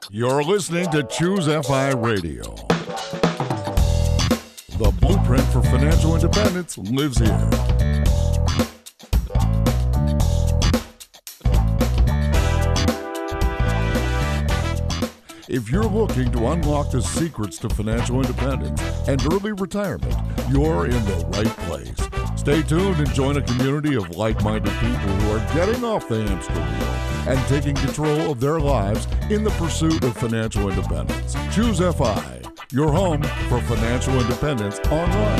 You're listening to Choose FI Radio. The blueprint for financial independence lives here. If you're looking to unlock the secrets to financial independence and early retirement, you're in the right place. Stay tuned and join a community of like-minded people who are getting off the hamster wheel and taking control of their lives in the pursuit of financial independence. Choose FI, your home for financial independence online.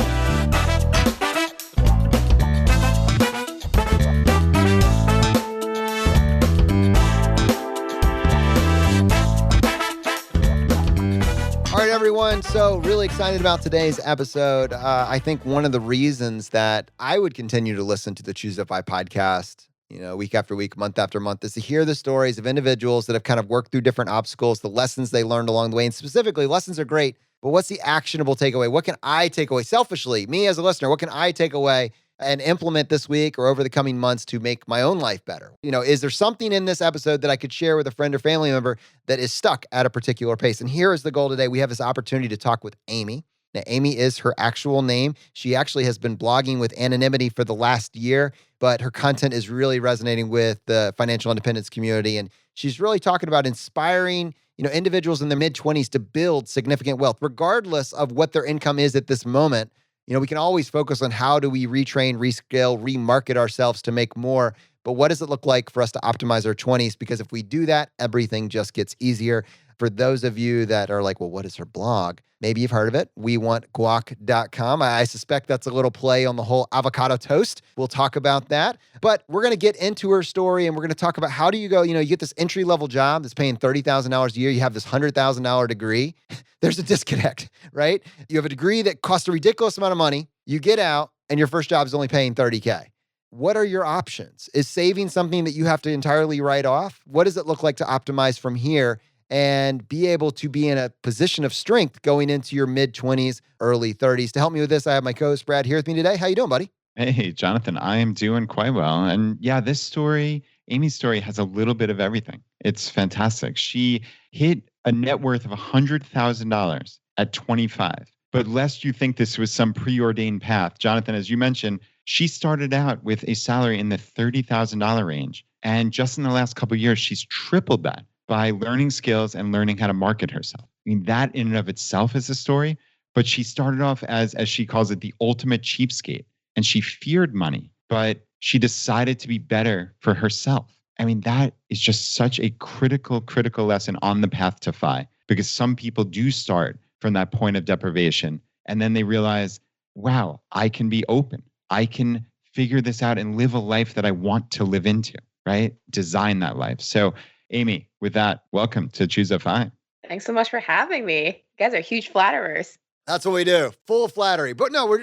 All right, everyone. So really excited about today's episode. I think one of the reasons that I would continue to listen to the Choose FI podcast, week after week, month after month, is to hear the stories of individuals that have kind of worked through different obstacles, the lessons they learned along the way. And specifically, lessons are great, but what's the actionable takeaway? What can I take away selfishly, me as a listener? What can I take away and implement this week or over the coming months to make my own life better? Is there something in this episode that I could share with a friend or family member that is stuck at a particular pace? And here is the goal today. We have this opportunity to talk with Amy. Now, Amy is her actual name. She actually has been blogging with anonymity for the last year, but her content is really resonating with the financial independence community. And she's really talking about inspiring individuals in their mid-20s to build significant wealth, regardless of what their income is at this moment. We can always focus on how do we retrain, rescale, remarket ourselves to make more. But what does it look like for us to optimize our 20s? Because if we do that, everything just gets easier. For those of you that are like, well, what is her blog? Maybe you've heard of it. WeWantGuac.com. I suspect that's a little play on the whole avocado toast. We'll talk about that. But we're going to get into her story, and we're going to talk about how do you go, you get this entry-level job that's paying $30,000 a year. You have this $100,000 degree. There's a disconnect, right? You have a degree that costs a ridiculous amount of money. You get out, and your first job is only paying $30K. What are your options? Is saving something that you have to entirely write off? What does it look like to optimize from here and be able to be in a position of strength going into your mid-20s, early 30s? To help me with this, I have my co-host Brad here with me today. How you doing, buddy? Hey, Jonathan, I am doing quite well. And yeah, this story, Amy's story, has a little bit of everything. It's fantastic. She hit a net worth of $100,000 at 25. But lest you think this was some preordained path, Jonathan, as you mentioned, she started out with a salary in the $30,000 range. And just in the last couple of years, she's tripled that by learning skills and learning how to market herself. I mean, that in and of itself is a story, but she started off as she calls it, the ultimate cheapskate. And she feared money, but she decided to be better for herself. I mean, that is just such a critical lesson on the path to FI, because some people do start from that point of deprivation, and then they realize, wow, I can be open. I can figure this out and live a life that I want to live into, right? Design that life. So Amy, with that, welcome to Choose FI. Thanks so much for having me. You guys are huge flatterers. That's what we do. Full of flattery. But no, we're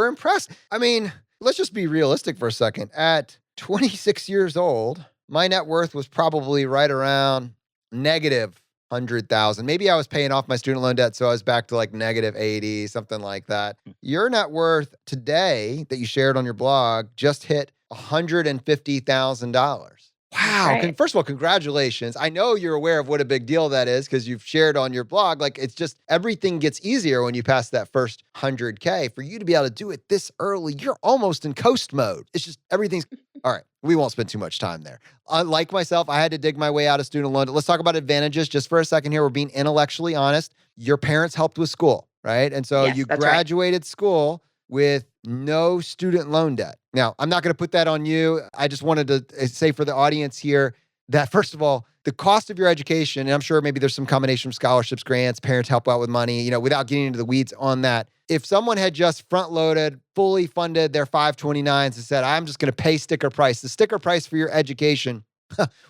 impressed. I mean, let's just be realistic for a second. At 26 years old, my net worth was probably right around negative 100,000. Maybe I was paying off my student loan debt, so I was back to like negative 80, something like that. Your net worth today that you shared on your blog just hit $150,000. Wow. Right. First of all, congratulations. I know you're aware of what a big deal that is because you've shared on your blog. Like, it's just everything gets easier when you pass that first 100K. For you to be able to do it this early, you're almost in coast mode. It's just everything's all right. We won't spend too much time there. Like myself, I had to dig my way out of student loan. Let's talk about advantages just for a second here. We're being intellectually honest. Your parents helped with school, right? And so Yes, you that's graduated school with no student loan debt. Now, I'm not going to put that on you. I just wanted to say for the audience here that, first of all, the cost of your education, and I'm sure maybe there's some combination of scholarships, grants, parents help out with money, without getting into the weeds on that. If someone had just front-loaded, fully funded their 529s and said, I'm just going to pay sticker price, the sticker price for your education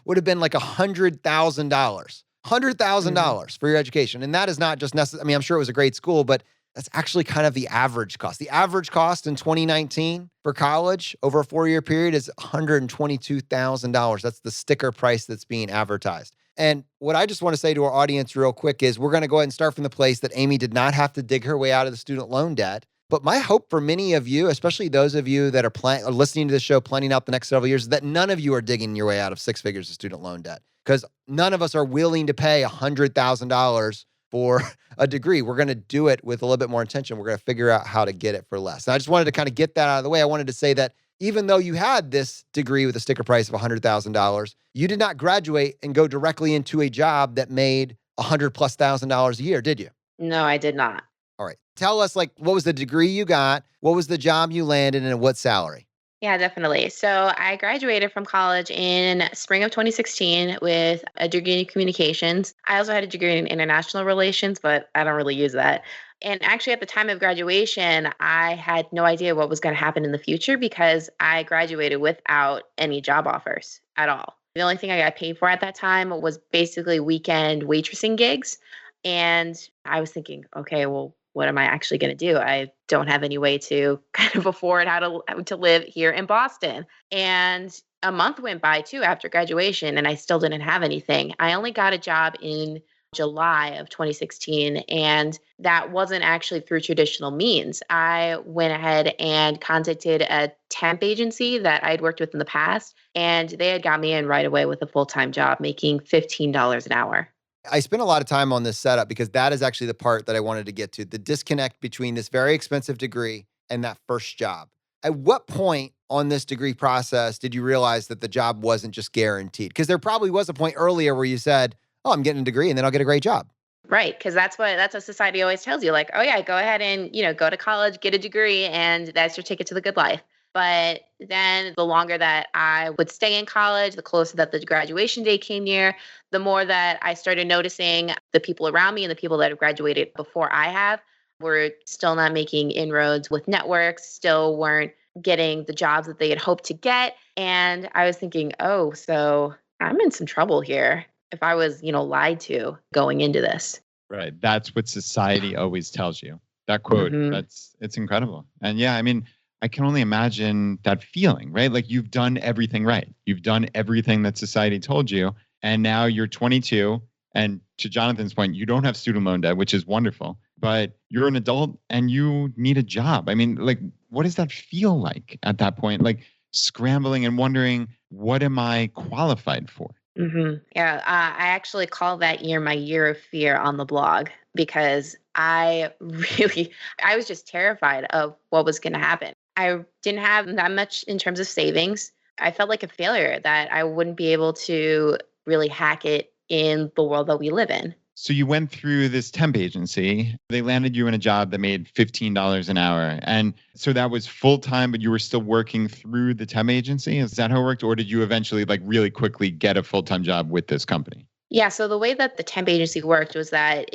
would have been like $100,000. $100,000 for your education. And that is not just necessary. I mean, I'm sure it was a great school, but that's actually kind of the average cost. The average cost in 2019 for college over a 4-year period is $122,000. That's the sticker price that's being advertised. And what I just want to say to our audience real quick is we're going to go ahead and start from the place that Amy did not have to dig her way out of the student loan debt, But my hope for many of you, especially those of you that are listening to this show, planning out the next several years, is that none of you are digging your way out of six figures of student loan debt, because none of us are willing to pay $100,000 for a degree. We're going to do it with a little bit more intention. We're going to figure out how to get it for less. And I just wanted to kind of get that out of the way. I wanted to say that even though you had this degree with a sticker price of $100,000, you did not graduate and go directly into a job that made $100,000+ a year, did you? No, I did not. All right. Tell us, like, what was the degree you got? What was the job you landed in, and what salary? Yeah, definitely. So I graduated from college in spring of 2016 with a degree in communications. I also had a degree in international relations, but I don't really use that. And actually, at the time of graduation, I had no idea what was going to happen in the future because I graduated without any job offers at all. The only thing I got paid for at that time was basically weekend waitressing gigs. And I was thinking, okay, well, what am I actually going to do? I don't have any way to kind of afford how to live here in Boston. And a month went by too after graduation, and I still didn't have anything. I only got a job in July of 2016, and that wasn't actually through traditional means. I went ahead and contacted a temp agency that I'd worked with in the past, and they had got me in right away with a full-time job, making $15 an hour. I spent a lot of time on this setup because that is actually the part that I wanted to get to, the disconnect between this very expensive degree and that first job. At what point on this degree process did you realize that the job wasn't just guaranteed? Because there probably was a point earlier where you said, oh, I'm getting a degree and then I'll get a great job. Right, because that's what society always tells you. Like, oh yeah, go ahead and go to college, get a degree, and that's your ticket to the good life. But then the longer that I would stay in college, the closer that the graduation day came near, the more that I started noticing the people around me and the people that have graduated before I have were still not making inroads with networks, still weren't getting the jobs that they had hoped to get. And I was thinking, oh, so I'm in some trouble here if I was, lied to going into this. Right. That's what society always tells you. That quote, it's incredible. And yeah, I mean, I can only imagine that feeling, right? Like you've done everything right. You've done everything that society told you. And now you're 22. And to Jonathan's point, you don't have student loan debt, which is wonderful, but you're an adult and you need a job. I mean, like, what does that feel like at that point? Like scrambling and wondering, what am I qualified for? Yeah, I actually call that year my year of fear on the blog because I was just terrified of what was going to happen. I didn't have that much in terms of savings. I felt like a failure that I wouldn't be able to really hack it in the world that we live in. So you went through this temp agency. They landed you in a job that made $15 an hour. And so that was full time, but you were still working through the temp agency. Is that how it worked? Or did you eventually really quickly get a full-time job with this company? Yeah, so the way that the temp agency worked was that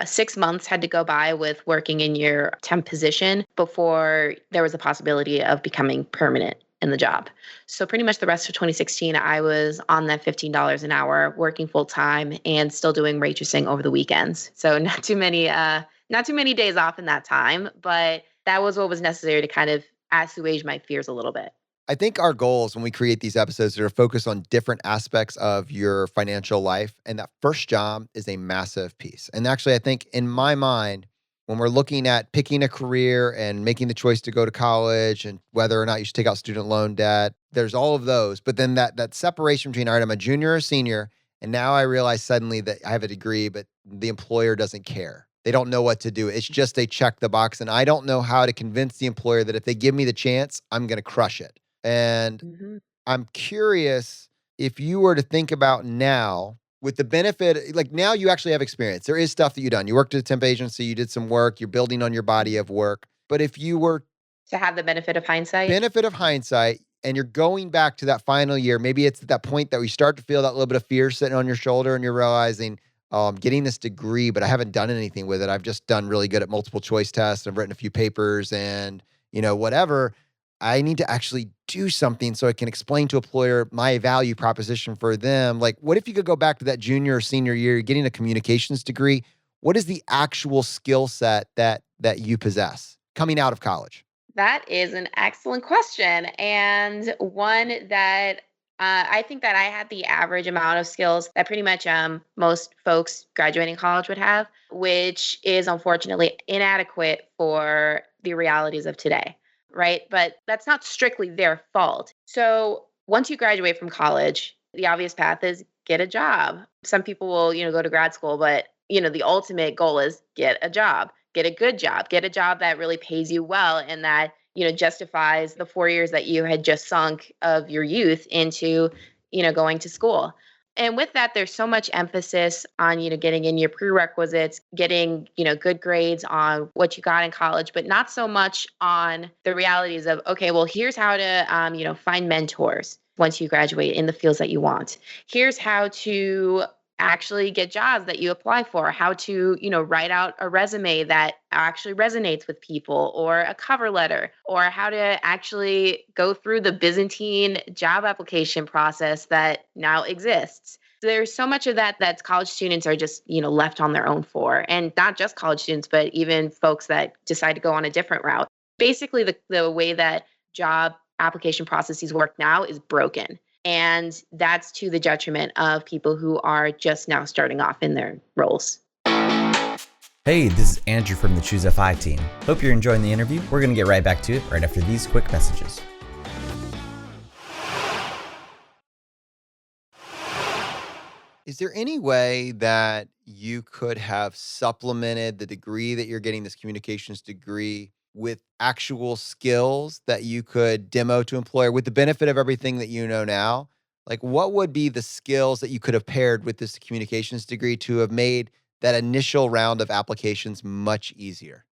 6 months had to go by with working in your temp position before there was a possibility of becoming permanent in the job. So pretty much the rest of 2016, I was on that $15 an hour, working full time and still doing waitressing over the weekends. So not too many days off in that time, but that was what was necessary to kind of assuage my fears a little bit. I think our goals when we create these episodes are to focus on different aspects of your financial life. And that first job is a massive piece. And actually, I think in my mind, when we're looking at picking a career and making the choice to go to college and whether or not you should take out student loan debt, there's all of those. But then that separation between, all right, I'm a junior or senior, and now I realize suddenly that I have a degree, but the employer doesn't care. They don't know what to do. It's just they check the box. And I don't know how to convince the employer that if they give me the chance, I'm going to crush it. And I'm curious if you were to think about now, with the benefit, like now you actually have experience. There is stuff that you've done. You worked at a temp agency, you did some work, you're building on your body of work. But if you were to have the benefit of hindsight, and you're going back to that final year, maybe it's at that point that we start to feel that little bit of fear sitting on your shoulder and you're realizing, oh, I'm getting this degree, but I haven't done anything with it. I've just done really good at multiple choice tests. I've written a few papers and, whatever. I need to actually do something so I can explain to employer my value proposition for them. Like, what if you could go back to that junior or senior year, you're getting a communications degree? What is the actual skill set that you possess coming out of college? That is an excellent question, and one that I think that I had the average amount of skills that pretty much most folks graduating college would have, which is unfortunately inadequate for the realities of today, right? But that's not strictly their fault. So once you graduate from college, the obvious path is get a job. Some people will, go to grad school, but the ultimate goal is get a job, get a good job, get a job that really pays you well and that, justifies the 4 years that you had just sunk of your youth into, going to school. And with that, there's so much emphasis on, getting in your prerequisites, getting, good grades on what you got in college, but not so much on the realities of, okay, well, here's how to, find mentors once you graduate in the fields that you want. Here's how to actually get jobs that you apply for, how to, write out a resume that actually resonates with people or a cover letter, or how to actually go through the Byzantine job application process that now exists. There's so much of that college students are just, left on their own for, and not just college students, but even folks that decide to go on a different route. Basically, the way that job application processes work now is broken. And that's to the detriment of people who are just now starting off in their roles. Hey, this is Andrew from the Choose FI team. Hope you're enjoying the interview. We're going to get right back to it right after these quick messages. Is there any way that you could have supplemented the degree that you're getting, this communications degree, with actual skills that you could demo to employer with the benefit of everything that you know now? Like, what would be the skills that you could have paired with this communications degree to have made that initial round of applications much easier?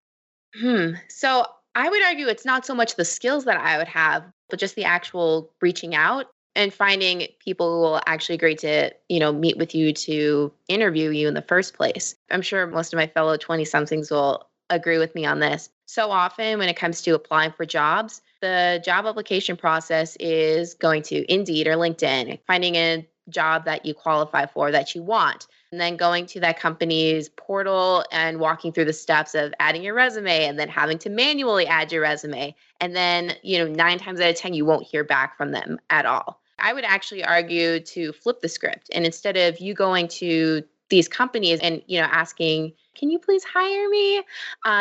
So I would argue it's not so much the skills that I would have, but just the actual reaching out and finding people who will actually agree to, meet with you to interview you in the first place. I'm sure most of my fellow 20-somethings will agree with me on this. So often when it comes to applying for jobs, the job application process is going to Indeed or LinkedIn, finding a job that you qualify for, that you want, and then going to that company's portal and walking through the steps of adding your resume and then having to manually add your resume. And then, 9 times out of 10, you won't hear back from them at all. I would actually argue to flip the script. And instead of you going to these companies and, asking, can you please hire me?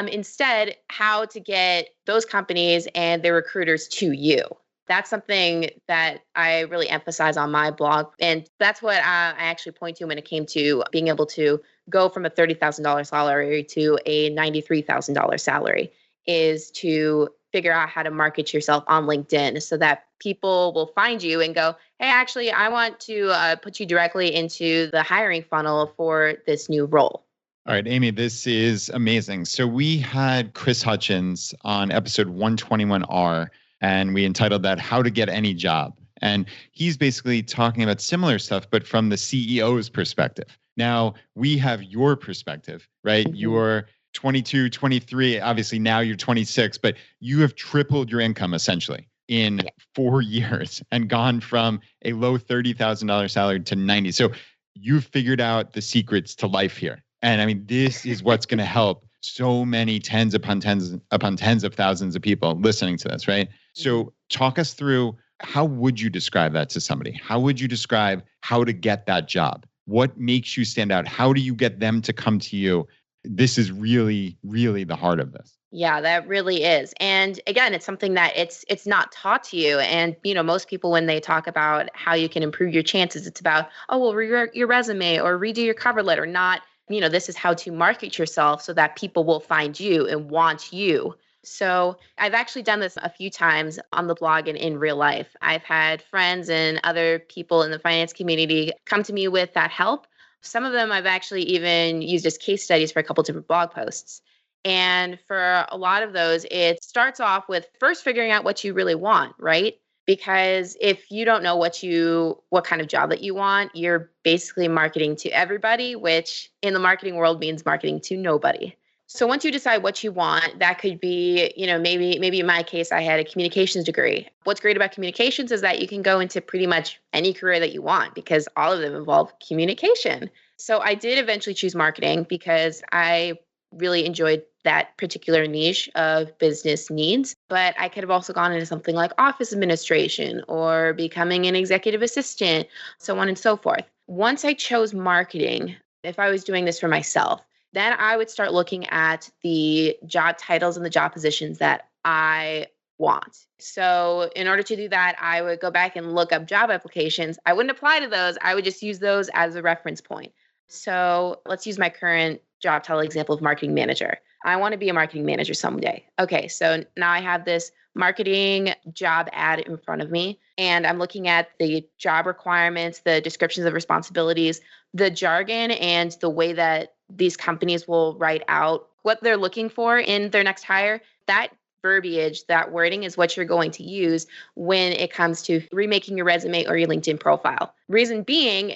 Instead, how to get those companies and their recruiters to you. That's something that I really emphasize on my blog. And that's what I actually point to when it came to being able to go from a $30,000 salary to a $93,000 salary, is to figure out how to market yourself on LinkedIn so that people will find you and go, hey, actually, I want to put you directly into the hiring funnel for this new role. All right, Amy, this is amazing. So we had Chris Hutchins on episode 121R, and we entitled that How to Get Any Job. And he's basically talking about similar stuff, but from the CEO's perspective. Now, we have your perspective, right? Mm-hmm. You're 22, 23, obviously now you're 26, but you have tripled your income essentially in 4 years and gone from a low $30,000 salary to 90. So you've figured out the secrets to life here. And I mean, this is what's going to help so many tens upon tens of thousands of people listening to this, right? So talk us through, how would you describe that to somebody? How would you describe how to get that job? What makes you stand out? How do you get them to come to you? This is really, really the heart of this. Yeah, that really is. And again, it's something that it's not taught to you. And, most people, when they talk about how you can improve your chances, it's about, oh, well, rewrite your resume or redo your cover letter, not, this is how to market yourself so that people will find you and want you. So I've actually done this a few times on the blog and in real life. I've had friends and other people in the finance community come to me with that help. Some of them I've actually even used as case studies for a couple different blog posts. And for a lot of those, it starts off with first figuring out what you really want, right? Because if you don't know what kind of job that you want, you're basically marketing to everybody, which in the marketing world means marketing to nobody. So once you decide what you want, that could be, maybe in my case, I had a communications degree. What's great about communications is that you can go into pretty much any career that you want because all of them involve communication. So I did eventually choose marketing because I really enjoyed that particular niche of business needs. But I could have also gone into something like office administration or becoming an executive assistant, so on and so forth. Once I chose marketing, if I was doing this for myself, Then I would start looking at the job titles and the job positions that I want. So in order to do that, I would go back and look up job applications. I wouldn't apply to those. I would just use those as a reference point. So let's use my current job title example of marketing manager. I want to be a marketing manager someday. Okay, so now I have this marketing job ad in front of me, and I'm looking at the job requirements, the descriptions of responsibilities, the jargon, and the way that these companies will write out what they're looking for in their next hire. That verbiage, that wording is what you're going to use when it comes to remaking your resume or your LinkedIn profile. Reason being,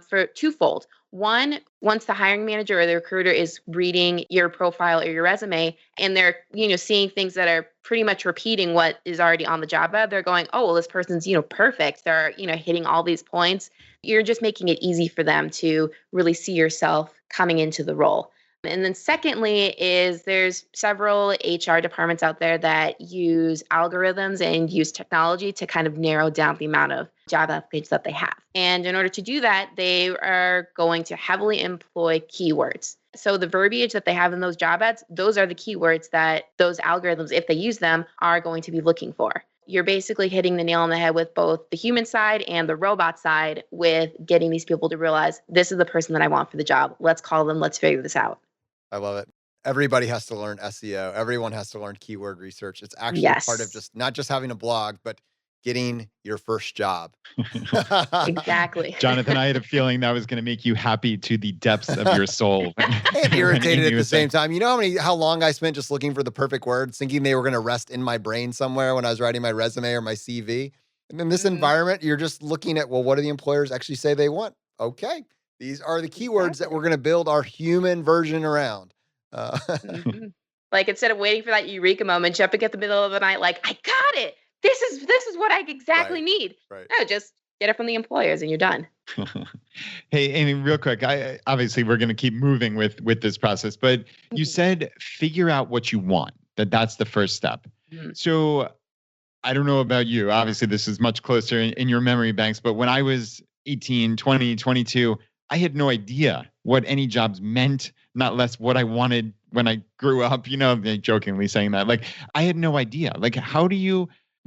for twofold. One, once the hiring manager or the recruiter is reading your profile or your resume and they're, seeing things that are pretty much repeating what is already on the job ad, they're going, oh, well, this person's, perfect. They're, hitting all these points. You're just making it easy for them to really see yourself coming into the role. And then secondly is there's several HR departments out there that use algorithms and use technology to kind of narrow down the amount of job applications that they have. And in order to do that, they are going to heavily employ keywords. So the verbiage that they have in those job ads, those are the keywords that those algorithms, if they use them, are going to be looking for. You're basically hitting the nail on the head with both the human side and the robot side with getting these people to realize this is the person that I want for the job. Let's call them. Let's figure this out. I love it. Everybody has to learn SEO. Everyone has to learn keyword research. It's actually part of just not just having a blog, but getting your first job. Exactly. Jonathan, I had a feeling that was going to make you happy to the depths of your soul. And irritated at the same time. You know how long I spent just looking for the perfect words, thinking they were going to rest in my brain somewhere when I was writing my resume or my CV. And in this environment, you're just looking at, well, what do the employers actually say they want? Okay. These are the keywords that we're going to build our human version around. Like instead of waiting for that eureka moment, jumping at the middle of the night, like, I got it. This is what I exactly need. Right. No, just get it from the employers and you're done. Hey, Amy, real quick. Obviously we're going to keep moving with this process, but you said figure out what you want. That's the first step. So I don't know about you. Obviously, this is much closer in your memory banks, but when I was 18, 20, 22, I had no idea what any jobs meant, not less what I wanted when I grew up, jokingly saying that. Like, I had no idea. Like,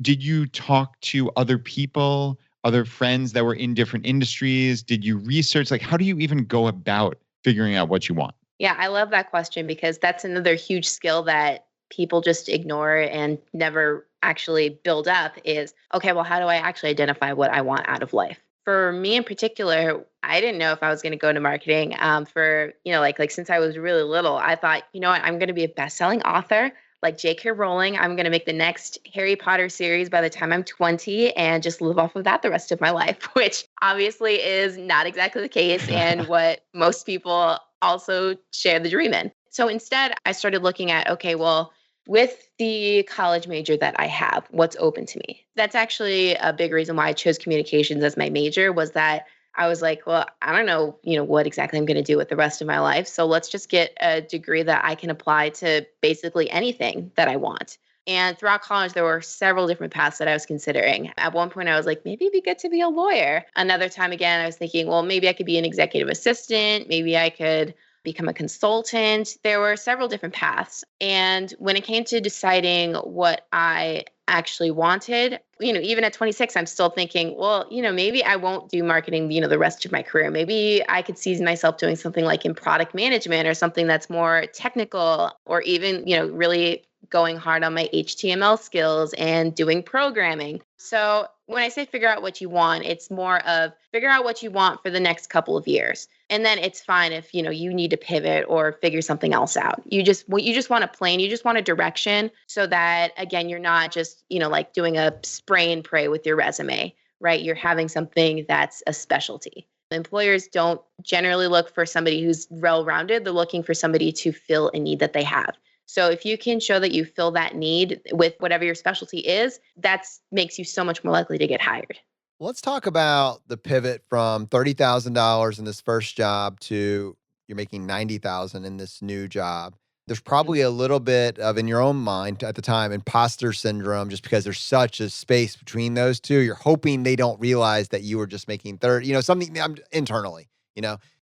did you talk to other people, other friends that were in different industries? Did you research? Like, how do you even go about figuring out what you want? Yeah, I love that question because that's another huge skill that people just ignore and never actually build up is, okay, well, how do I actually identify what I want out of life? For me in particular, I didn't know if I was going to go into marketing like since I was really little, I thought, you know what, I'm going to be a best-selling author like J.K. Rowling. I'm going to make the next Harry Potter series by the time I'm 20 and just live off of that the rest of my life, which obviously is not exactly the case and what most people also share the dream in. So instead, I started looking at, okay, well, with the college major that I have, what's open to me? That's actually a big reason why I chose communications as my major was that I was like, well, I don't know, what exactly I'm going to do with the rest of my life. So let's just get a degree that I can apply to basically anything that I want. And throughout college, there were several different paths that I was considering. At one point, I was like, maybe it'd be good to be a lawyer. Another time again, I was thinking, well, maybe I could be an executive assistant. Maybe I could become a consultant. There were several different paths. And when it came to deciding what I actually wanted, even at 26, I'm still thinking, well, maybe I won't do marketing, the rest of my career. Maybe I could see myself doing something like in product management or something that's more technical or even, really going hard on my HTML skills and doing programming. So when I say figure out what you want, it's more of figure out what you want for the next couple of years. And then it's fine if, you need to pivot or figure something else out. You just want a plan. You just want a direction so that, again, you're not just, like doing a spray and pray with your resume, right? You're having something that's a specialty. Employers don't generally look for somebody who's well-rounded. They're looking for somebody to fill a need that they have. So if you can show that you fill that need with whatever your specialty is, that makes you so much more likely to get hired. Let's talk about the pivot from $30,000 in this first job to you're making $90,000 in this new job. There's probably a little bit of, in your own mind at the time, imposter syndrome, just because there's such a space between those two. You're hoping they don't realize that you were just making 30, something internally,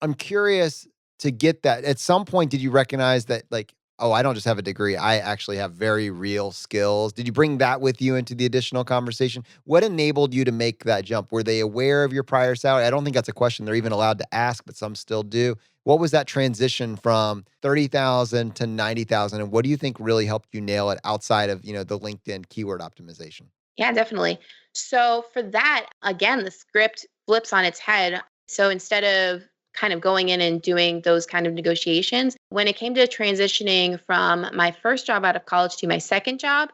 I'm curious, to get that, at some point, did you recognize that, like, oh, I don't just have a degree, I actually have very real skills? Did you bring that with you into the additional conversation? What enabled you to make that jump? Were they aware of your prior salary? I don't think that's a question they're even allowed to ask, but some still do. What was that transition from 30,000 to 90,000? And what do you think really helped you nail it outside of, the LinkedIn keyword optimization? Yeah, definitely. So for that, again, the script flips on its head. So instead of kind of going in and doing those kind of negotiations, when it came to transitioning from my first job out of college to my second job,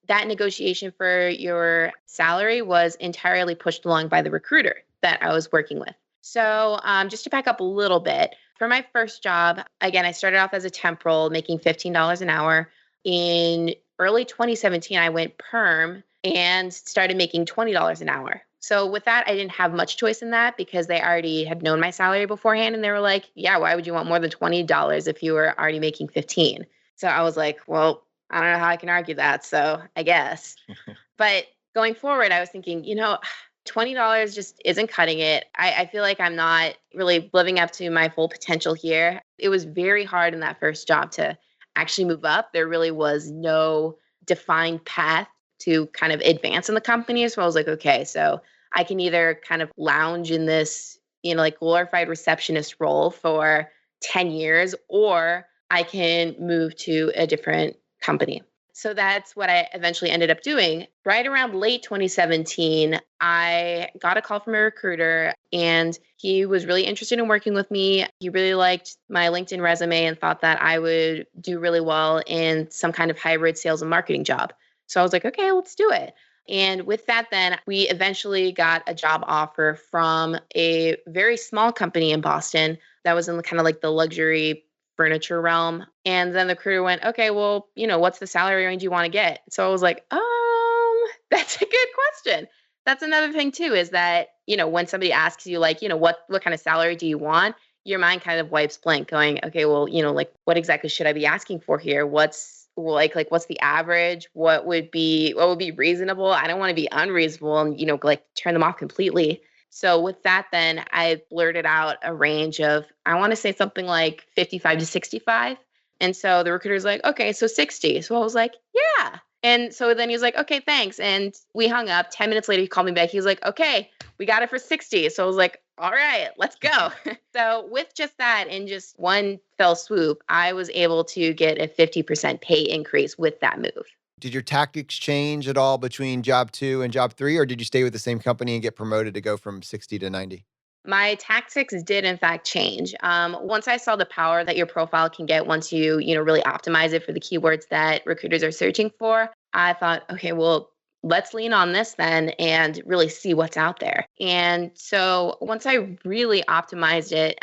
that negotiation for your salary was entirely pushed along by the recruiter that I was working with. So just to back up a little bit, for my first job, again, I started off as a temp role making $15 an hour. In early 2017, I went perm and started making $20 an hour. So with that, I didn't have much choice in that because they already had known my salary beforehand. And they were like, yeah, why would you want more than $20 if you were already making 15? So I was like, well, I don't know how I can argue that. So I guess. But going forward, I was thinking, $20 just isn't cutting it. I feel like I'm not really living up to my full potential here. It was very hard in that first job to actually move up. There really was no defined path to kind of advance in the company. So I was like, okay, so I can either kind of lounge in this, like glorified receptionist role for 10 years, or I can move to a different company. So that's what I eventually ended up doing. Right around late 2017, I got a call from a recruiter and he was really interested in working with me. He really liked my LinkedIn resume and thought that I would do really well in some kind of hybrid sales and marketing job. So I was like, okay, let's do it. And with that, then we eventually got a job offer from a very small company in Boston that was in kind of like the luxury furniture realm. And then the recruiter went, okay, well, what's the salary range you want to get? So I was like, that's a good question. That's another thing too, is that, when somebody asks you like, what kind of salary do you want? Your mind kind of wipes blank going, okay, well, like what exactly should I be asking for here? What's what's the average? What would be reasonable? I don't want to be unreasonable and, like turn them off completely. So with that, then I blurted out a range of, I want to say something like 55 to 65. And so the recruiter's like, okay, so 60. So I was like, yeah. And so then he was like, okay, thanks. And we hung up. 10 minutes later, he called me back. He was like, okay, we got it for 60. So I was like, all right, let's go. So with just that, in just one fell swoop, I was able to get a 50% pay increase with that move. Did your tactics change at all between job 2 and job 3, or did you stay with the same company and get promoted to go from 60 to 90? My tactics did in fact change. Once I saw the power that your profile can get once you, really optimize it for the keywords that recruiters are searching for, I thought, okay, well, let's lean on this then and really see what's out there. And so once I really optimized it,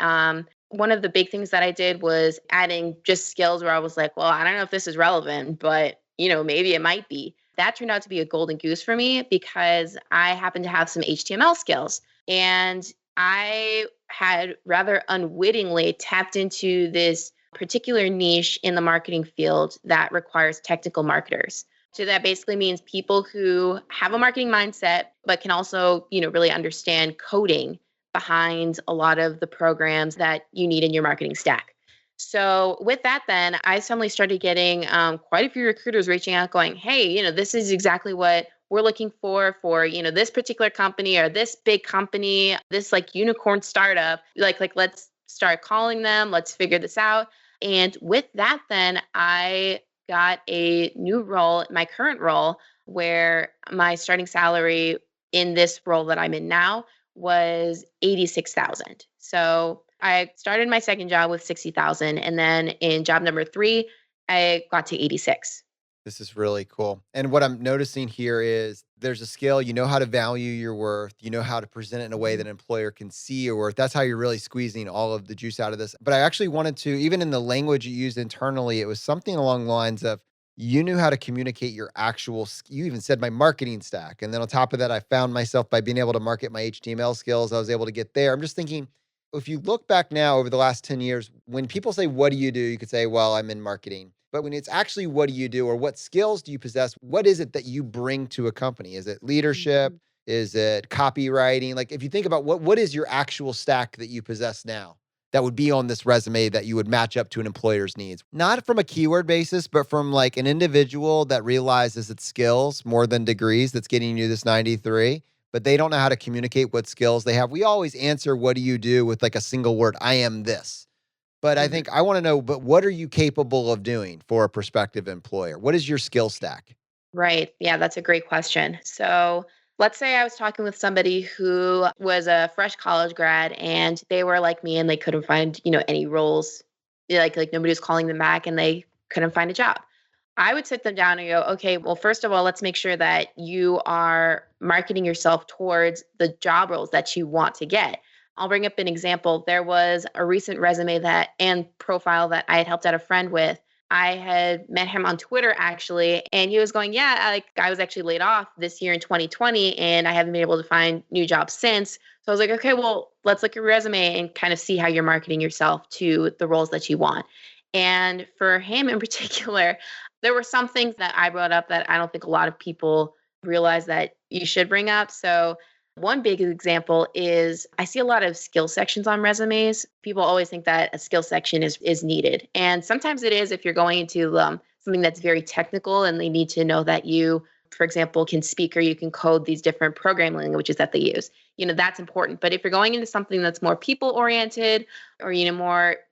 one of the big things that I did was adding just skills where I was like, well, I don't know if this is relevant, but maybe it might be. That turned out to be a golden goose for me because I happen to have some HTML skills. And I had rather unwittingly tapped into this particular niche in the marketing field that requires technical marketers. So that basically means people who have a marketing mindset, but can also, really understand coding behind a lot of the programs that you need in your marketing stack. So with that, then I suddenly started getting quite a few recruiters reaching out going, hey, this is exactly what we're looking for, this particular company or this big company, this like unicorn startup, like let's start calling them. Let's figure this out. And with that, then I got a new role, my current role, where my starting salary in this role that I'm in now was 86,000. So I started my second job with 60,000. And then in job number 3, I got to 86. This is really cool. And what I'm noticing here is there's a skill, you know how to value your worth, you know how to present it in a way that an employer can see your worth. That's how you're really squeezing all of the juice out of this. But I actually wanted to, even in the language you used internally, it was something along the lines of you knew how to communicate your actual, you even said my marketing stack. And then on top of that, I found myself by being able to market my HTML skills, I was able to get there. I'm just thinking, if you look back now over the last 10 years, when people say, what do? You could say, well, I'm in marketing. But when it's actually, what do you do, or what skills do you possess? What is it that you bring to a company? Is it leadership? Is it copywriting? Like if you think about what is your actual stack that you possess now? that would be on this resume that you would match up to an employer's needs? Not from a keyword basis, but from like an individual that realizes it's skills more than degrees that's getting you this 93, but they don't know how to communicate what skills they have. We always answer, what do you do, with like a single word, I am this. But I think I want to know, but what are you capable of doing for a prospective employer? What is your skill stack? Right. Yeah, that's a great question. So let's say I was talking with somebody who was a fresh college grad and they were like me and they couldn't find, any roles. Like nobody was calling them back and they couldn't find a job. I would sit them down and go, okay, well, first of all, let's make sure that you are marketing yourself towards the job roles that you want to get. I'll bring up an example. There was a recent resume and profile that I had helped out a friend with. I had met him on Twitter actually, and he was going, yeah, I was actually laid off this year in 2020 and I haven't been able to find new jobs since. So I was like, okay, well, let's look at your resume and kind of see how you're marketing yourself to the roles that you want. And for him in particular, there were some things that I brought up that I don't think a lot of people realize that you should bring up. So one big example is I see a lot of skill sections on resumes. People always think that a skill section is needed. And sometimes it is if you're going into something that's very technical and they need to know that you, for example, can speak or you can code these different programming languages that they use. That's important. But if you're going into something that's more people oriented or,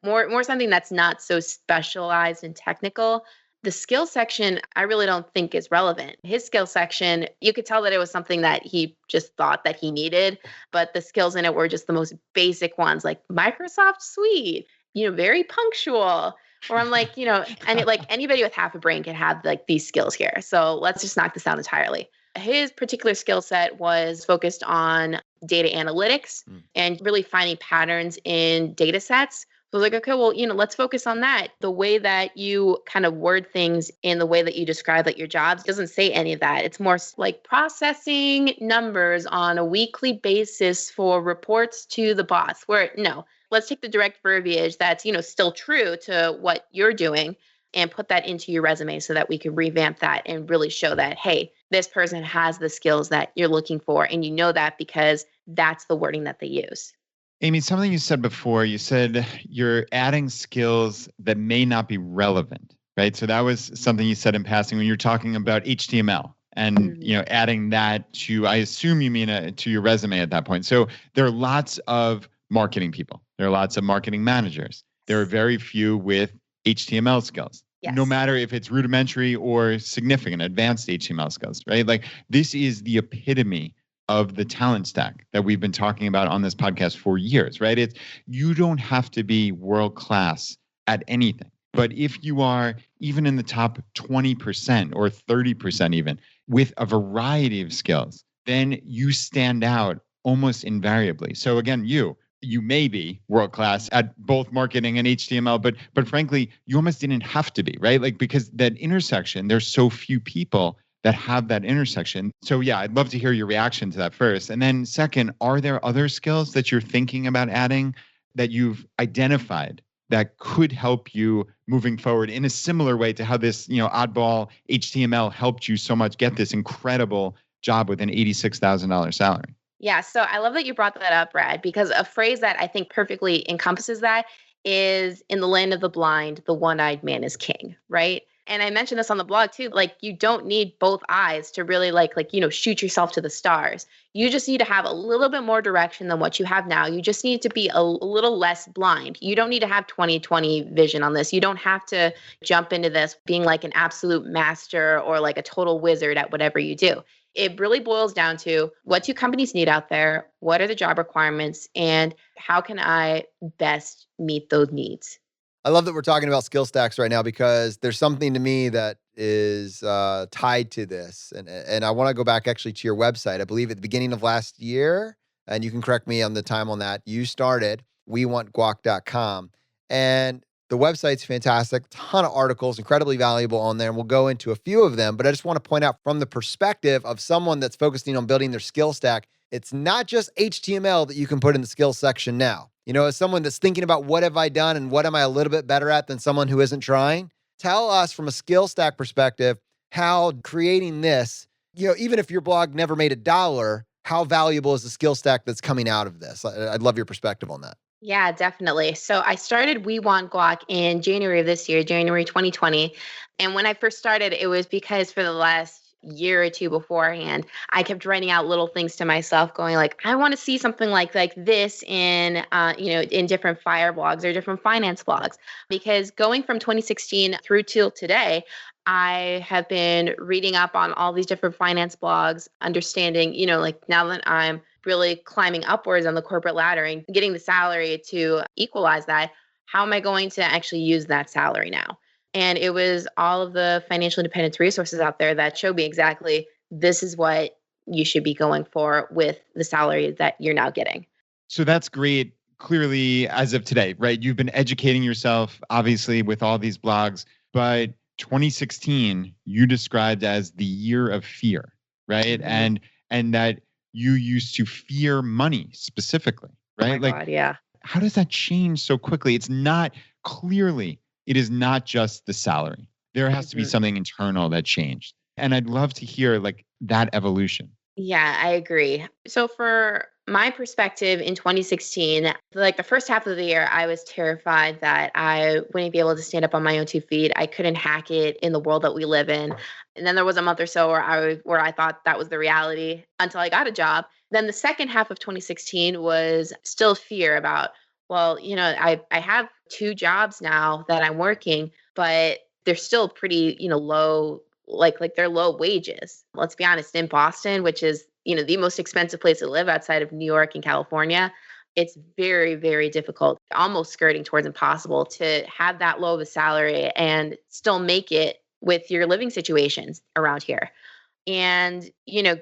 more something that's not so specialized and technical, the skill section, I really don't think is relevant. His skill section, you could tell that it was something that he just thought that he needed, but the skills in it were just the most basic ones, like Microsoft Suite, very punctual. Or I'm like, and like anybody with half a brain can have like these skills here. So let's just knock this out entirely. His particular skill set was focused on data analytics and really finding patterns in data sets. So I was like, okay, well, let's focus on that. The way that you kind of word things in the way that you describe like your jobs doesn't say any of that. It's more like processing numbers on a weekly basis for reports to the boss. Where no, let's take the direct verbiage that's, still true to what you're doing and put that into your resume so that we can revamp that and really show that, hey, this person has the skills that you're looking for. And you know that because that's the wording that they use. Amy, something you said before, you said you're adding skills that may not be relevant, right? So that was something you said in passing when you're talking about HTML and, adding that to, I assume you mean to your resume at that point. So there are lots of marketing people. There are lots of marketing managers. There are very few with HTML skills. Yes. No matter if it's rudimentary or significant, advanced HTML skills, right? Like this is the epitome of the talent stack that we've been talking about on this podcast for years, right? You don't have to be world class at anything. But if you are even in the top 20% or 30% even with a variety of skills, then you stand out almost invariably. So again, you may be world class at both marketing and HTML, but frankly, you almost didn't have to be, right? Like because that intersection, there's so few people that have that intersection. So yeah, I'd love to hear your reaction to that first. And then second, are there other skills that you're thinking about adding that you've identified that could help you moving forward in a similar way to how this, oddball HTML helped you so much get this incredible job with an $86,000 salary? Yeah, so I love that you brought that up, Brad, because a phrase that I think perfectly encompasses that is in the land of the blind, the one-eyed man is king, right? And I mentioned this on the blog too, like you don't need both eyes to really shoot yourself to the stars. You just need to have a little bit more direction than what you have now. You just need to be a little less blind. You don't need to have 20/20 vision on this. You don't have to jump into this being like an absolute master or like a total wizard at whatever you do. It really boils down to what do companies need out there? What are the job requirements? And how can I best meet those needs? I love that we're talking about skill stacks right now because there's something to me that is tied to this. And I want to go back actually to your website. I believe at the beginning of last year, and you can correct me on the time on that, you started wewantguac.com. And the website's fantastic, ton of articles, incredibly valuable on there. And we'll go into a few of them, but I just want to point out from the perspective of someone that's focusing on building their skill stack, it's not just HTML that you can put in the skills section now. As someone that's thinking about what have I done and what am I a little bit better at than someone who isn't trying, tell us from a skill stack perspective how creating this, even if your blog never made $1, how valuable is the skill stack that's coming out of this? I'd love your perspective on that. Yeah, definitely. So I started We Want Guac in January of this year, January 2020. And when I first started, it was because for the last year or two beforehand, I kept writing out little things to myself, going like, I want to see something like this in, in different fire blogs or different finance blogs. Because going from 2016 through till today, I have been reading up on all these different finance blogs, understanding, like now that I'm really climbing upwards on the corporate ladder and getting the salary to equalize that, how am I going to actually use that salary now? And it was all of the financial independence resources out there that showed me exactly this is what you should be going for with the salary that you're now getting. So that's great. Clearly, as of today, right? You've been educating yourself, obviously, with all these blogs, but 2016 you described as the year of fear, right? Mhm. And that you used to fear money specifically, Oh my right? Like, God, yeah. how does that change so quickly? It's not clearly, it is not just the salary. There has to be Mhm. something internal that changed. And I'd love to hear like that evolution. Yeah, I agree. So for my perspective in 2016, like the first half of the year, I was terrified that I wouldn't be able to stand up on my own 2 feet. I couldn't hack it in the world that we live in. And then there was a month or so where I thought that was the reality until I got a job. Then the second half of 2016 was still fear about, well, I have 2 jobs now that I'm working, but they're still pretty, low, like they're low wages. Let's be honest, in Boston, which is, the most expensive place to live outside of New York and California, it's very, very difficult, almost skirting towards impossible to have that low of a salary and still make it with your living situations around here. And,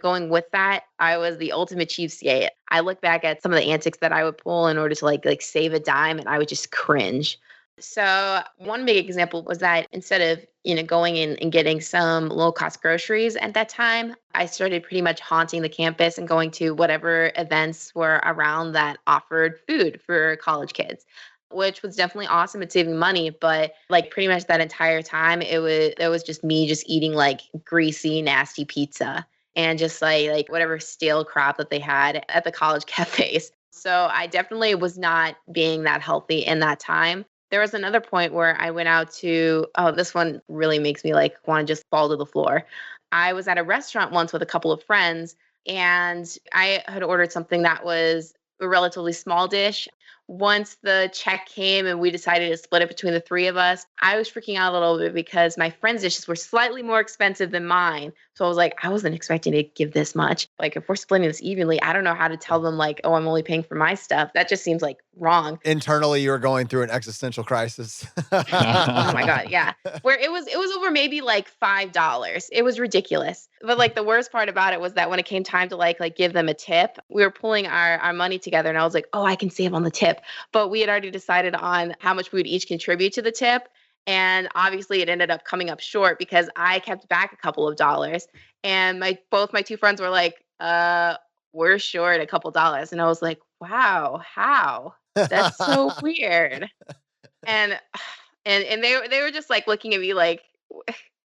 going with that, I was the ultimate cheapskate. I look back at some of the antics that I would pull in order to like save a dime, and I would just cringe. So one big example was that instead of, going in and getting some low cost groceries at that time, I started pretty much haunting the campus and going to whatever events were around that offered food for college kids, which was definitely awesome at saving money. But like pretty much that entire time, it was just me just eating like greasy, nasty pizza and just like whatever stale crap that they had at the college cafes. So I definitely was not being that healthy in that time. There was another point where I went out to, oh, this one really makes me like want to just fall to the floor. I was at a restaurant once with a couple of friends, and I had ordered something that was a relatively small dish. Once the check came and we decided to split it between the three of us, I was freaking out a little bit because my friends' dishes were slightly more expensive than mine. So I was like, I wasn't expecting to give this much. Like, if we're splitting this evenly, I don't know how to tell them, like, oh, I'm only paying for my stuff. That just seems like wrong. Internally, you were going through an existential crisis. Oh my God, yeah. Where it was over maybe like $5. It was ridiculous. But like the worst part about it was that when it came time to like give them a tip, we were pulling our money together and I was like, oh, I can save on the tip. But we had already decided on how much we would each contribute to the tip. And obviously it ended up coming up short because I kept back a couple of dollars. And both my 2 friends were like, we're short a couple dollars. And I was like, wow, how? That's so weird. And and they were just like looking at me like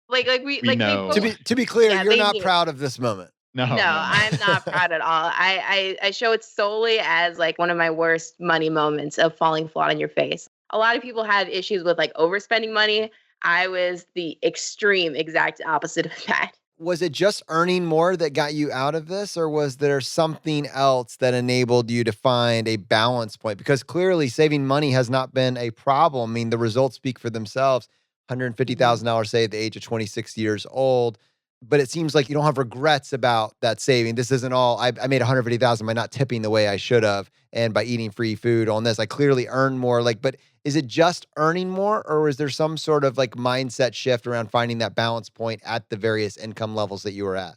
we We like they know. to both. be clear, Yeah, you're they not knew. proud of this moment. No, No, no. I'm not proud at all. I show it solely as like one of my worst money moments of falling flat on your face. A lot of people had issues with like overspending money. I was the extreme exact opposite of that. Was it just earning more that got you out of this, or was there something else that enabled you to find a balance point? Because clearly saving money has not been a problem. I mean, the results speak for themselves. Mhm. $150,000 saved at the age of 26 years old. But it seems like you don't have regrets about that saving. This isn't all I made 150,000 by not tipping the way I should have and by eating free food on this. I clearly earned more. Like, but is it just earning more, or is there some sort of like mindset shift around finding that balance point at the various income levels that you were at?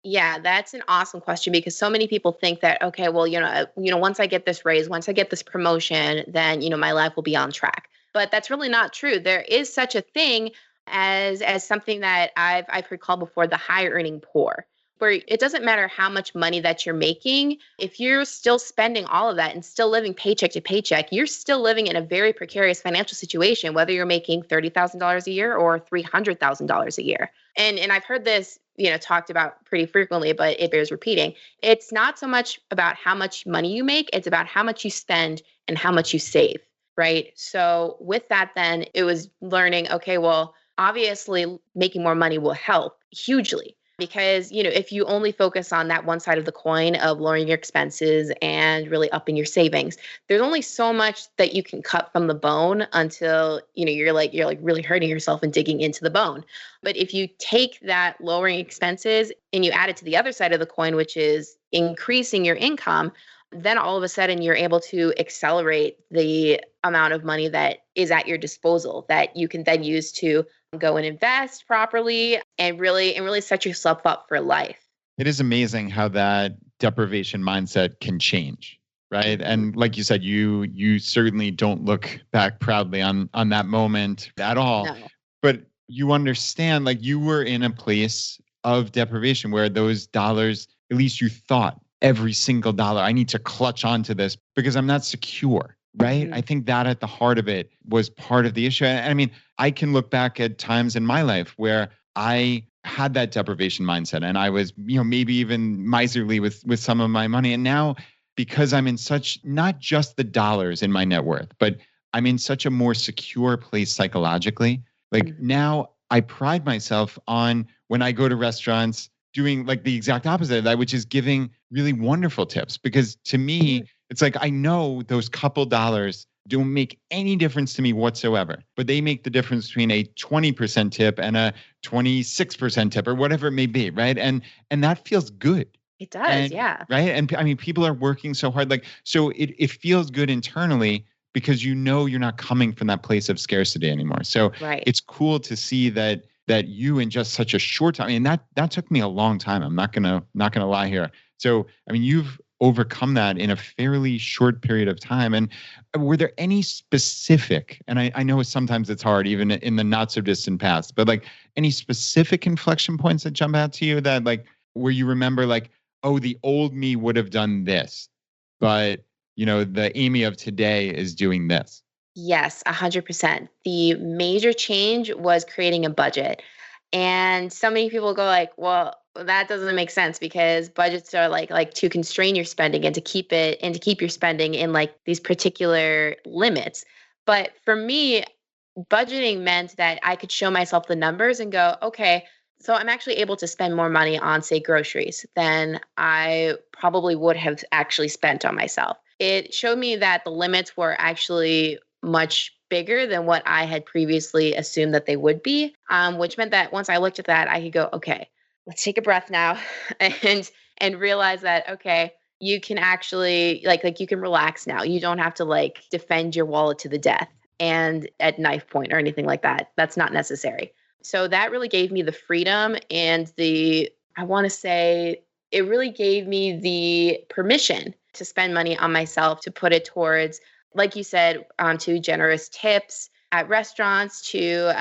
Yeah, that's an awesome question because so many people think that okay, well, once I get this raise, once I get this promotion, then my life will be on track. But that's really not true. There is such a thing as something that I've heard called before the high earning poor, where it doesn't matter how much money that you're making, if you're still spending all of that and still living paycheck to paycheck, you're still living in a very precarious financial situation, whether you're making $30,000 a year or $300,000 a year. And I've heard this talked about pretty frequently, but it bears repeating. It's not so much about how much money you make, it's about how much you spend and how much you save, right? So with that, then it was learning, okay, well, obviously making more money will help hugely. Because, if you only focus on that one side of the coin of lowering your expenses and really upping your savings, there's only so much that you can cut from the bone until, you're really hurting yourself and digging into the bone. But if you take that lowering expenses and you add it to the other side of the coin, which is increasing your income, then all of a sudden you're able to accelerate the amount of money that is at your disposal that you can then use to go and invest properly and really set yourself up for life. It is amazing how that deprivation mindset can change, right? And like you said, you certainly don't look back proudly on that moment at all. No. But you understand, like, you were in a place of deprivation where those dollars, at least you thought every single dollar, I need to clutch onto this because I'm not secure. Right. Mhm. I think that at the heart of it was part of the issue. I mean, I can look back at times in my life where I had that deprivation mindset and I was, maybe even miserly with some of my money. And now, because I'm in such, not just the dollars in my net worth, but I'm in such a more secure place psychologically. Like Mhm. now I pride myself on when I go to restaurants doing like the exact opposite of that, which is giving really wonderful tips. Because to me, it's like, I know those couple dollars don't make any difference to me whatsoever, but they make the difference between a 20% tip and a 26% tip or whatever it may be. Right. And that feels good. It does. And, Yeah. right. And I mean, people are working so hard. Like, so it feels good internally because you're not coming from that place of scarcity anymore. So Right. it's cool to see that you in just such a short time, I mean, that took me a long time. I'm not gonna lie here. So, I mean, you've overcome that in a fairly short period of time. And were there any specific, and I know sometimes it's hard even in the not so distant past, but like any specific inflection points that jump out to you that like, where you remember like, oh, the old me would have done this, but the Amy of today is doing this? Yes, 100%. The major change was creating a budget. And so many people go like, well, that doesn't make sense because budgets are like to constrain your spending and to keep your spending in like these particular limits. But for me, budgeting meant that I could show myself the numbers and go, okay, so I'm actually able to spend more money on, say, groceries than I probably would have actually spent on myself. It showed me that the limits were actually much bigger than what I had previously assumed that they would be, which meant that once I looked at that, I could go, okay, let's take a breath now and realize that, okay, you can actually like you can relax now. You don't have to like defend your wallet to the death and at knife point or anything like that. That's not necessary. So that really gave me the freedom and I want to say it really gave me the permission to spend money on myself, to put it towards, like you said, to generous tips at restaurants, to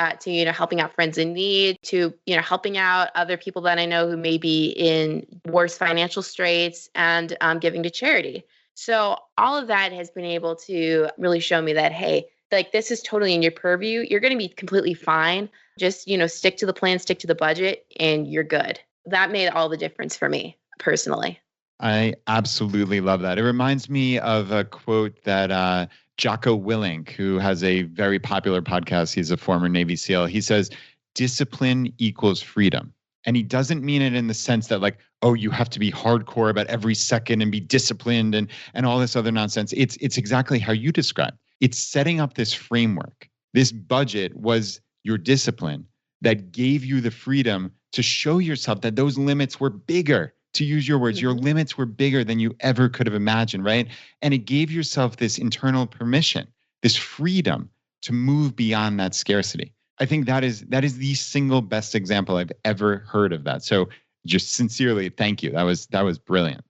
helping out friends in need, to helping out other people that I know who may be in worse financial straits, and giving to charity. So all of that has been able to really show me that, hey, like this is totally in your purview. You're going to be completely fine. Just stick to the plan, stick to the budget, and you're good. That made all the difference for me personally. I absolutely love that. It reminds me of a quote that Jocko Willink, who has a very popular podcast, he's a former Navy SEAL. He says, discipline equals freedom. And he doesn't mean it in the sense that like, oh, you have to be hardcore about every second and be disciplined and all this other nonsense. It's exactly how you described. It's setting up this framework. This budget was your discipline that gave you the freedom to show yourself that those limits were bigger. To use your words, your limits were bigger than you ever could have imagined, right? And it gave yourself this internal permission, this freedom to move beyond that scarcity. I think that is the single best example I've ever heard of that. So just sincerely, thank you. That was brilliant.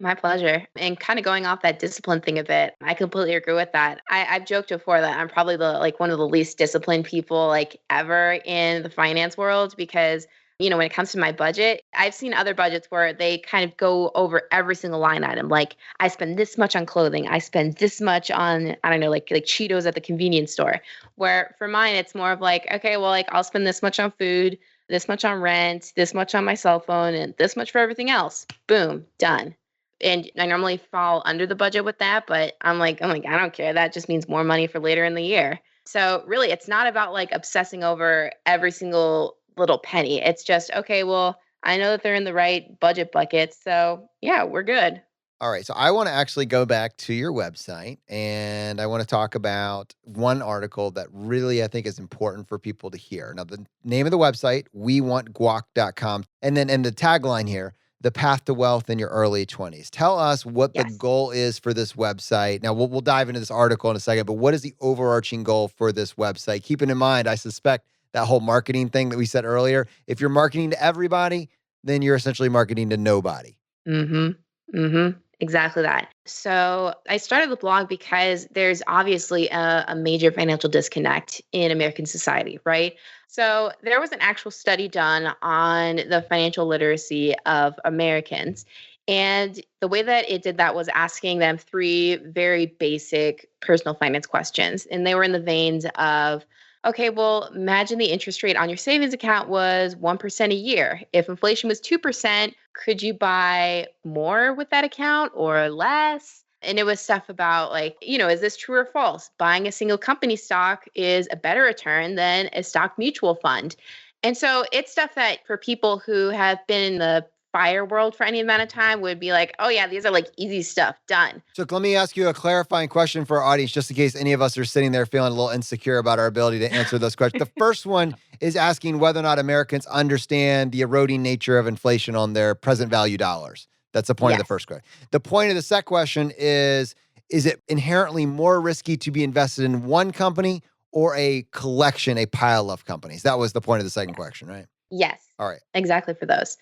My pleasure. And kind of going off that discipline thing a bit, I completely agree with that. I've joked before that I'm probably one of the least disciplined people like ever in the finance world because when it comes to my budget, I've seen other budgets where they kind of go over every single line item. Like I spend this much on clothing. I spend this much on, I don't know, like Cheetos at the convenience store. Where for mine, it's more of like, okay, well, like I'll spend this much on food. this much on rent, this much on my cell phone, and this much for everything else. Boom, done. And I normally fall under the budget with that, but I'm like, I don't care. That just means more money for later in the year. So really, it's not about like obsessing over every single little penny. It's just, okay, well, I know that they're in the right budget bucket. So yeah, we're good. All right. So I want to actually go back to your website and I want to talk about one article that really I think is important for people to hear. Now, the name of the website, wewantguac.com. And then in the tagline here, the path to wealth in your early 20s. Tell us what the Yes. goal is for this website. Now, we'll dive into this article in a second, but what is the overarching goal for this website? Keeping in mind, I suspect that whole marketing thing that we said earlier, if you're marketing to everybody, then you're essentially marketing to nobody. Mm-hmm. Mm-hmm. Exactly that. So I started the blog because there's obviously a major financial disconnect in American society, right? So there was an actual study done on the financial literacy of Americans. And the way that it did that was asking them three very basic personal finance questions. And they were in the veins of, okay, well, imagine the interest rate on your savings account was 1% a year. If inflation was 2%, could you buy more with that account or less? And it was stuff about like, is this true or false? Buying a single company stock is a better return than a stock mutual fund. And so it's stuff that for people who have been in the fire world for any amount of time would be like, oh yeah, these are like easy stuff, done. So let me ask you a clarifying question for our audience, just in case any of us are sitting there feeling a little insecure about our ability to answer those questions. The first one is asking whether or not Americans understand the eroding nature of inflation on their present value dollars. That's the point of the Yes. first question. The point of the second question is it inherently more risky to be invested in one company or a collection, a pile of companies? That was the point of the second question, right? Yes. All right. Exactly for those.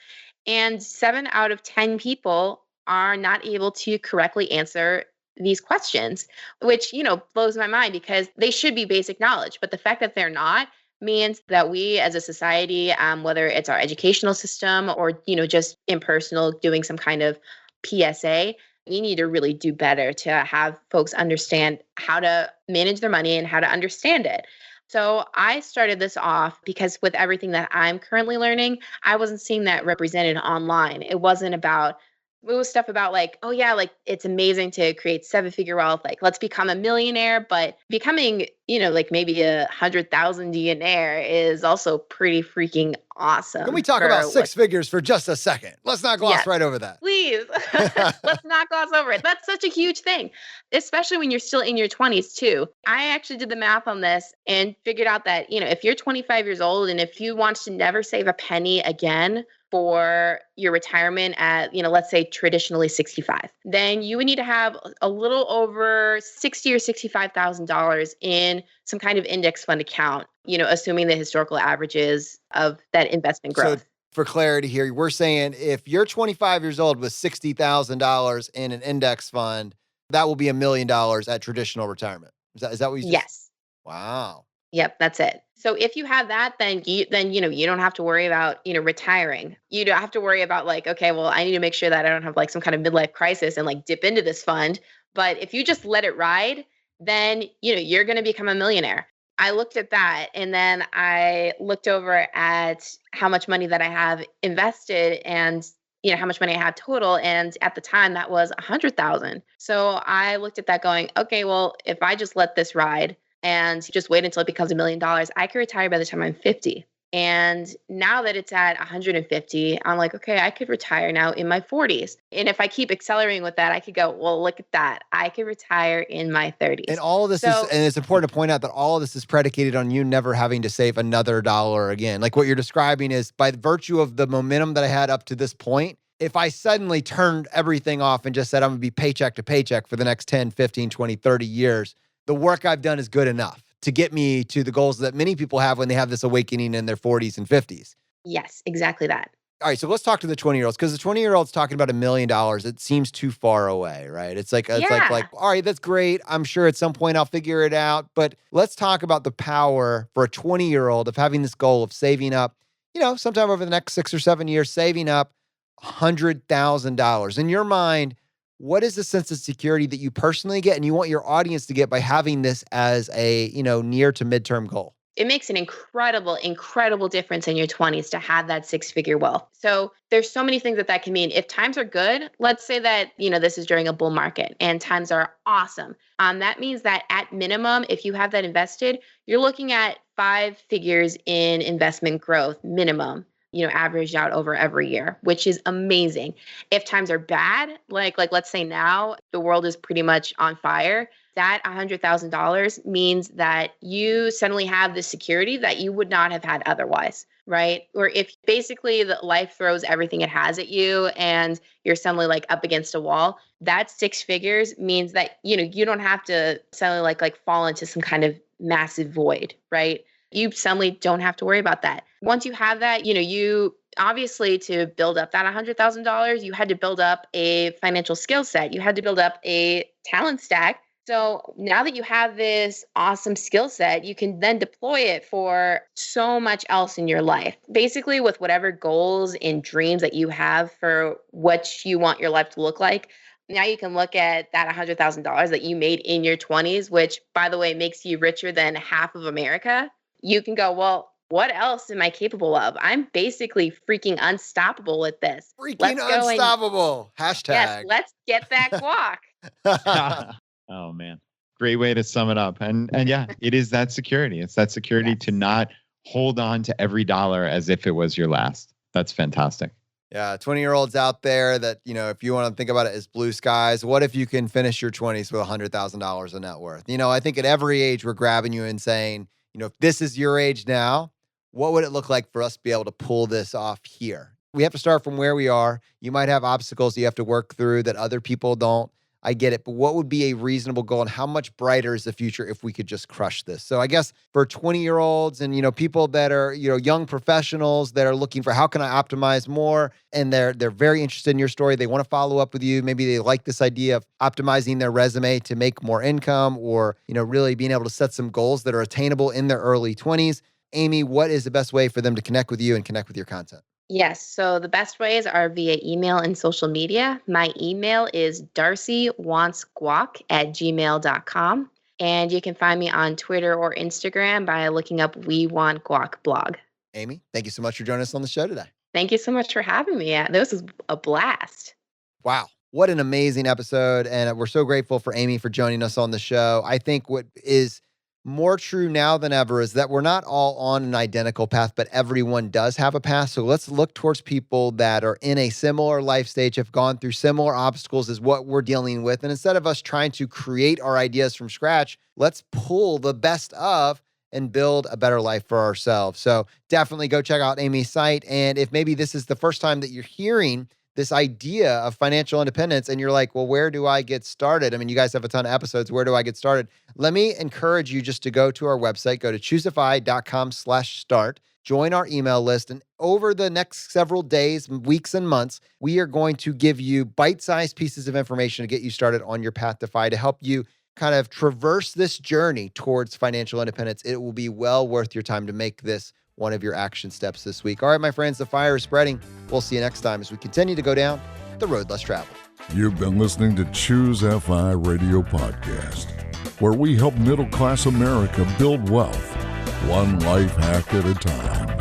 And 7 out of 10 people are not able to correctly answer these questions, which, blows my mind because they should be basic knowledge. But the fact that they're not means that we as a society, whether it's our educational system or, just impersonal doing some kind of PSA, we need to really do better to have folks understand how to manage their money and how to understand it. So I started this off because with everything that I'm currently learning, I wasn't seeing that represented online. It wasn't about, it was stuff about like, oh yeah, like it's amazing to create 7-figure wealth. Like let's become a millionaire, but becoming, like maybe 100,000 millionaire is also pretty freaking awesome. Can we talk about six figures for just a second? Let's not gloss right over that. Please. Let's not gloss over it. That's such a huge thing, especially when you're still in your 20s too. I actually did the math on this and figured out that, if you're 25 years old and if you want to never save a penny again for your retirement at, let's say traditionally 65, then you would need to have a little over $60,000 or $65,000 in some kind of index fund account, assuming the historical averages of that investment growth. So for clarity here, we're saying if you're 25 years old with $60,000 in an index fund, that will be $1 million at traditional retirement. Is that what you said? Yes. Wow. Yep, that's it. So if you have that, then you don't have to worry about, retiring. You don't have to worry about like, okay, well, I need to make sure that I don't have like some kind of midlife crisis and like dip into this fund. But if you just let it ride, then, you're going to become a millionaire. I looked at that and then I looked over at how much money that I have invested and how much money I had total. And at the time that was 100,000. So I looked at that going, okay, well, if I just let this ride and just wait until it becomes $1 million, I could retire by the time I'm 50. And now that it's at 150, I'm like, okay, I could retire now in my 40s. And if I keep accelerating with that, I could go, well, look at that. I could retire in my 30s. And all of this and it's important to point out that all of this is predicated on you never having to save another dollar again. Like what you're describing is by virtue of the momentum that I had up to this point, if I suddenly turned everything off and just said I'm going to be paycheck to paycheck for the next 10, 15, 20, 30 years, the work I've done is good enough to get me to the goals that many people have when they have this awakening in their 40s and 50s. Yes, exactly that. All right, so let's talk to the 20-year-olds because the 20-year-old's talking about $1 million. It seems too far away, right? It's like, all right, that's great. I'm sure at some point I'll figure it out. But let's talk about the power for a 20-year-old of having this goal of saving up, sometime over the next 6 or 7 years, saving up $100,000. In your mind, what is the sense of security that you personally get and you want your audience to get by having this as a, near to midterm goal? it makes an incredible difference in your 20s to have that six-figure wealth. So there's so many things that can mean. If times are good, let's say that, this is during a bull market and times are awesome. That means that at minimum, if you have that invested, you're looking at 5 figures in investment growth minimum, averaged out over every year, which is amazing. If times are bad, like let's say now the world is pretty much on fire, that $100,000 means that you suddenly have the security that you would not have had otherwise, right? Or if basically the life throws everything it has at you and you're suddenly like up against a wall, that 6 figures means that, you don't have to suddenly like fall into some kind of massive void, right? You suddenly don't have to worry about that. Once you have that, you obviously, to build up that $100,000, you had to build up a financial skill set. You had to build up a talent stack. So now that you have this awesome skill set, you can then deploy it for so much else in your life. Basically, with whatever goals and dreams that you have for what you want your life to look like, now you can look at that $100,000 that you made in your 20s, which, by the way, makes you richer than half of America. You can go, well, what else am I capable of? I'm basically freaking unstoppable with this. Freaking unstoppable. Hashtag. Yes, let's get that guac. Oh man, great way to sum it up. And yeah, it is that security. It's that security to not hold on to every dollar as if it was your last. That's fantastic. Yeah, 20-year-olds out there that, if you want to think about it as blue skies, what if you can finish your 20s with $100,000 in net worth? I think at every age we're grabbing you and saying, if this is your age now, what would it look like for us to be able to pull this off here? We have to start from where we are. You might have obstacles you have to work through that other people don't. I get it. But what would be a reasonable goal, and how much brighter is the future if we could just crush this? So I guess for 20-year-olds and, people that are, young professionals that are looking for how can I optimize more, and they're very interested in your story. They want to follow up with you. Maybe they like this idea of optimizing their resume to make more income, or, really being able to set some goals that are attainable in their early 20s. Amy, what is the best way for them to connect with you and connect with your content? Yes. So the best ways are via email and social media. My email is darcywantsguac@gmail.com. And you can find me on Twitter or Instagram by looking up We Want Guac blog. Amy, thank you so much for joining us on the show today. Thank you so much for having me. This was a blast. Wow. What an amazing episode. And we're so grateful for Amy for joining us on the show. I think what is more true now than ever is that we're not all on an identical path, but everyone does have a path. So let's look towards people that are in a similar life stage, have gone through similar obstacles as what we're dealing with. And instead of us trying to create our ideas from scratch, let's pull the best of and build a better life for ourselves. So definitely go check out Amy's site. And if maybe this is the first time that you're hearing this idea of financial independence and you're like, well, where do I get started? I mean, you guys have a ton of episodes. Where do I get started? Let me encourage you just to go to our website, go to choosefi.com/start, join our email list. And over the next several days, weeks, and months, we are going to give you bite-sized pieces of information to get you started on your path to FI, to help you kind of traverse this journey towards financial independence. It will be well worth your time to make this one of your action steps this week. All right, my friends, the fire is spreading. We'll see you next time as we continue to go down the road less traveled. You've been listening to Choose FI Radio Podcast, where we help middle-class America build wealth, one life hack at a time.